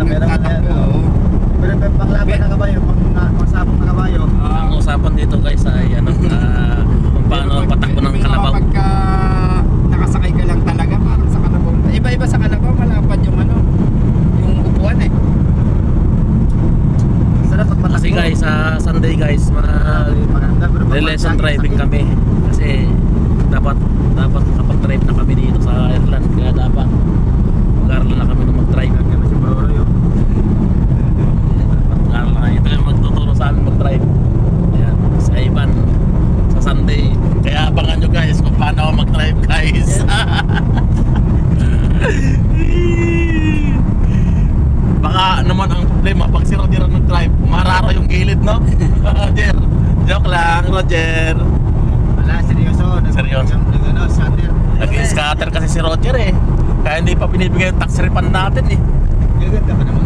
Meron ka na yan. Pero panglaban na kabayo, pangsabong na kabayo. Ang usapan dito guys ay ano, kung paano patakbo ng kalabaw. Pagka nakasakay ka lang talaga, parang sa kalabaw. Iba-iba sa kalabaw, malapad yung ano, yung upuan eh. Sarap pag matakbo. Kasi guys, sa Sunday guys, Maganda, pero pag lesson magsakit, driving sakit. kami. Kasi dapat makapag-drive na kami dito sa Ireland. Kaya dapat mag-aaral na kami ng mag-drive. Kaya si Bro yun. Mag-aaral na kami. Ito yung magtuturo sa amin mag-drive. Ayan, si Ivan sa Sunday. Kaya abangan nyo guys kung paano ako mag-drive guys. Baka naman ang problema pag si Roger nag-drive, mararo yung gilid, no? Roger, joke lang Roger. Wala, seryoso. Seryoso. Nag-ano, scatter. Nag-scatter kasi si Roger eh. Kaya hindi pa binibigay yung tax refund natin eh. Gaganda ka naman